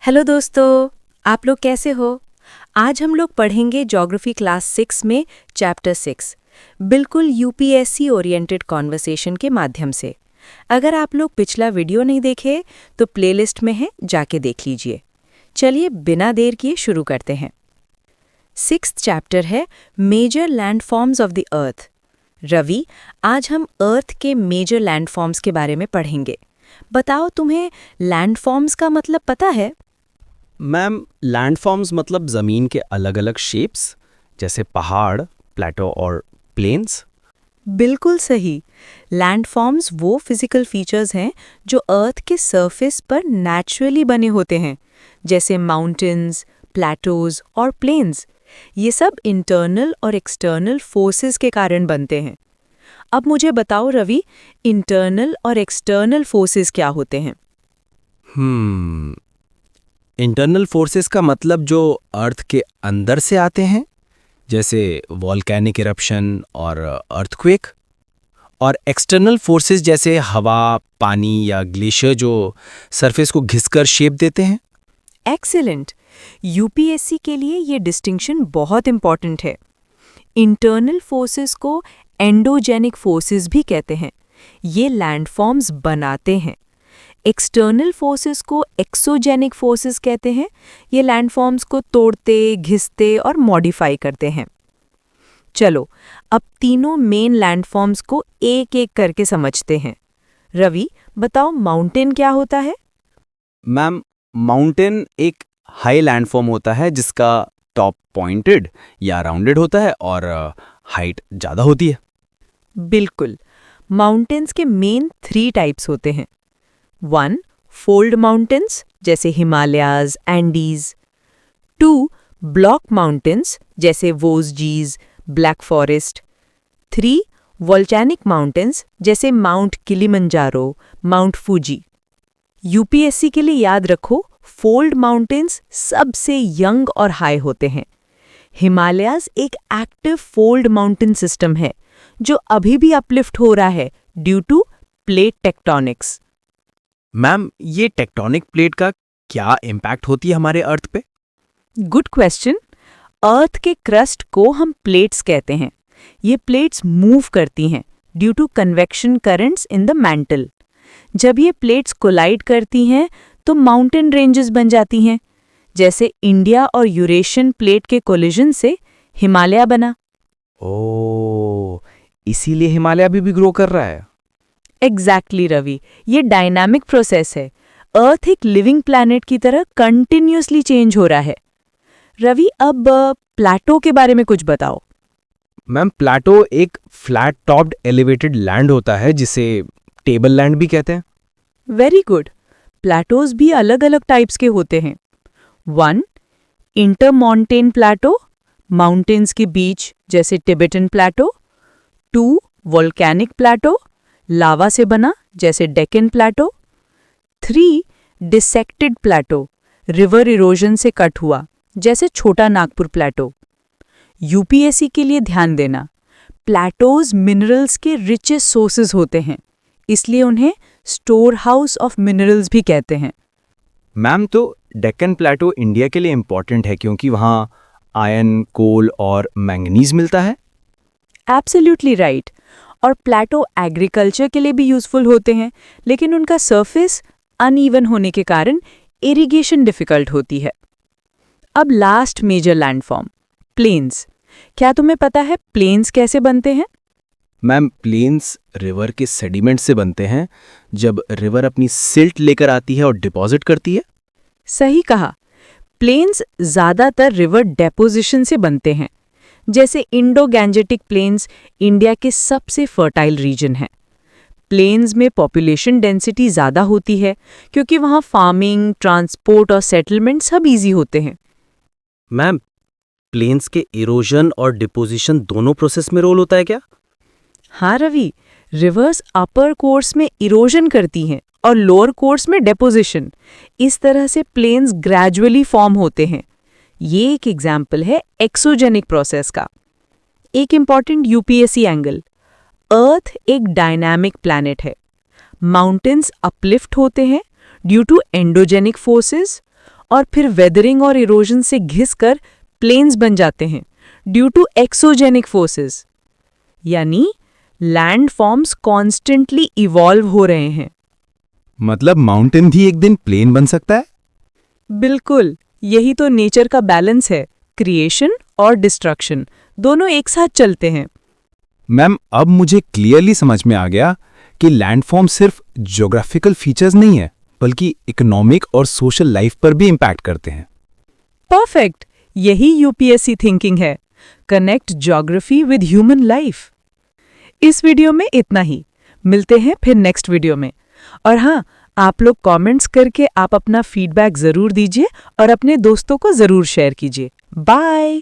Hello दोस्तों, आप लोग कैसे हो? आज हम लोग पढ़ेंगे ज्योग्राफी क्लास 6 में चैप्टर 6 बिल्कुल यूपीएससी ओरिएंटेड कॉन्वर्सेशन के माध्यम से। अगर आप लोग पिछला वीडियो नहीं देखे तो प्लेलिस्ट में है, जाके देख लीजिए। चलिए बिना देर किए शुरू करते हैं। 6th चैप्टर है major landforms of the earth. Ravi, आज हम अर्थ के मेजर लैंडफॉर्म्स के बारे में पढ़ेंगे। बताओ, तुम्हें लैंडफॉर्म्स का मतलब पता है? मैम, लैंडफॉर्म्स मतलब ज़मीन के अलग अलग शेप्स, जैसे पहाड़, प्लेटो और प्लेन्स। बिल्कुल सही। लैंडफॉर्म्स वो फिजिकल फीचर्स हैं जो अर्थ के सरफेस पर नेचुरली बने होते हैं, जैसे माउंटेन्स, प्लेटोज और प्लेन्स। ये सब इंटरनल और एक्सटर्नल फोर्सेस के कारण बनते हैं। अब मुझे बताओ रवि, इंटरनल और एक्सटर्नल फोर्सेस क्या होते हैं? इंटरनल फोर्सेस का मतलब जो अर्थ के अंदर से आते हैं, जैसे वॉल्केनिक इरप्शन और अर्थक्वेक। और एक्सटर्नल फोर्सेस जैसे हवा, पानी या ग्लेशियर जो सरफेस को घिसकर शेप देते हैं। एक्सीलेंट। यूपीएससी के लिए ये डिस्टिंक्शन बहुत इंपॉर्टेंट है। इंटरनल फोर्सेस को एंडोजेनिक फोर्सेस भी कहते हैं। ये लैंडफॉर्म्स बनाते हैं। एक्सटर्नल फोर्सेस को एक्सोजेनिक फोर्सेस कहते हैं। ये लैंडफॉर्म्स को तोड़ते, घिसते और मॉडिफाई करते हैं। चलो, अब तीनों मेन लैंडफॉर्म्स को एक एक करके समझते हैं। रवि, बताओ माउंटेन क्या होता है? मैम, माउंटेन एक हाई लैंडफॉर्म होता है जिसका टॉप पॉइंटेड या राउंडेड होता है और हाइट ज़्यादा होती है। बिल्कुल। माउंटेन्स के मेन 3 टाइप्स होते हैं। 1. फोल्ड माउंटेन्स जैसे हिमालयाज, एंडीज। 2. ब्लॉक माउंटेन्स जैसे वोस्जीज, ब्लैक फॉरेस्ट। 3. वोल्केनिक माउंटेन्स जैसे mount Kilimanjaro, mount Fuji. UPSC के लिए याद रखो, फोल्ड माउंटेन्स सबसे यंग और हाई होते हैं। हिमालयाज एक एक्टिव फोल्ड माउंटेन सिस्टम है जो अभी भी अपलिफ्ट हो रहा है due to plate tectonics. Ma'am, ये टेक्टोनिक प्लेट का क्या इम्पैक्ट होती है हमारे अर्थ पे? Good question. अर्थ के क्रस्ट को हम प्लेट्स कहते हैं। ये प्लेट्स मूव करती हैं due to convection currents in the mantle. जब ये प्लेट्स कोलाइड करती हैं तो माउंटेन रेंजेस बन जाती हैं, जैसे इंडिया और यूरेशियन प्लेट के कोलिजन से हिमालय बना। ओह, इसीलिए हिमालय अभी भी ग्रो कर रहा है। एग्जैक्टली रवि, ये डायनामिक प्रोसेस है। अर्थ एक लिविंग प्लैनेट की तरह कंटिन्यूअसली चेंज हो रहा है। रवि, अब प्लेटो के बारे में कुछ बताओ। मैम, प्लेटो एक फ्लैट टॉप्ड एलिवेटेड लैंड होता है जिसे टेबल लैंड भी कहते हैं। Very good. प्लेटोज भी अलग अलग टाइप्स के होते हैं। 1. इंटरमाउंटेन प्लेटो, माउंटेन्स के बीच जैसे टिबेटन प्लेटो। 2. वोल्केनिक प्लेटो, लावा से बना जैसे डेक्कन प्लेटो। 3. डिसेक्टेड प्लेटो, रिवर इरोजन से कट हुआ जैसे छोटा नागपुर प्लेटो। यूपीएससी के लिए ध्यान देना, प्लेटोज मिनरल्स के रिचेस्ट सोर्सेज होते हैं, इसलिए उन्हें स्टोर हाउस ऑफ मिनरल्स भी कहते हैं। मैम, तो डेक्कन प्लेटो इंडिया के लिए इम्पॉर्टेंट है क्योंकि वहाँ आयरन, कोल और मैंगनीज मिलता है। Absolutely right. और प्लेटो एग्रीकल्चर के लिए भी यूजफुल होते हैं, लेकिन उनका सरफेस अनइवन होने के कारण इरिगेशन डिफिकल्ट होती है। अब लास्ट मेजर लैंडफॉर्म, प्लेन्स। क्या तुम्हें पता है प्लेन्स कैसे बनते हैं? मैम, प्लेन्स रिवर के सेडिमेंट से बनते हैं जब रिवर अपनी सिल्ट लेकर आती है और डिपॉजिट करती है। सही कहा। प्लेन्स ज़्यादातर रिवर डेपोजिशन से बनते हैं, जैसे इंडो गैंजेटिक प्लेन्स इंडिया के सबसे फर्टाइल रीजन हैं। प्लेन्स में पॉपुलेशन डेंसिटी ज़्यादा होती है क्योंकि वहाँ फार्मिंग, ट्रांसपोर्ट और सेटलमेंट सब इजी होते हैं। मैम, प्लेन्स के इरोजन और डिपोजिशन दोनों प्रोसेस में रोल होता है क्या? हाँ रवि, रिवर्स अपर कोर्स में इरोजन करती हैं और लोअर कोर्स में डेपोजिशन। इस तरह से प्लेन्स ग्रेजुअली फॉर्म होते हैं। ये एक एग्जाम्पल है एक्सोजेनिक प्रोसेस का। एक इम्पॉर्टेंट यूपीएससी एंगल, अर्थ एक डायनामिक प्लैनेट है। माउंटेन्स अपलिफ्ट होते हैं ड्यू टू एंडोजेनिक फोर्सेस और फिर वेदरिंग और इरोजन से घिसकर प्लेन्स बन जाते हैं ड्यू टू एक्सोजेनिक फोर्सेस। यानी लैंड फॉर्म्स कॉन्स्टेंटली इवॉल्व हो रहे हैं। मतलब माउंटेन भी एक दिन प्लेन बन सकता है? बिल्कुल, यही तो नेचर का बैलेंस है। क्रिएशन और डिस्ट्रक्शन दोनों एक साथ चलते हैं। मैम, अब मुझे क्लियरली समझ में आ गया कि लैंडफॉर्म सिर्फ ज्योग्राफिकल फीचर्स नहीं है, बल्कि इकोनॉमिक और सोशल लाइफ पर भी इम्पैक्ट करते हैं। परफेक्ट, यही यूपीएससी थिंकिंग है। Connect geography with human life. इस वीडियो में इतना ही। मिलते हैं फिर नेक्स्ट वीडियो में। और हाँ, आप लोग कमेंट्स करके आप अपना फीडबैक ज़रूर दीजिए और अपने दोस्तों को ज़रूर शेयर कीजिए। बाय।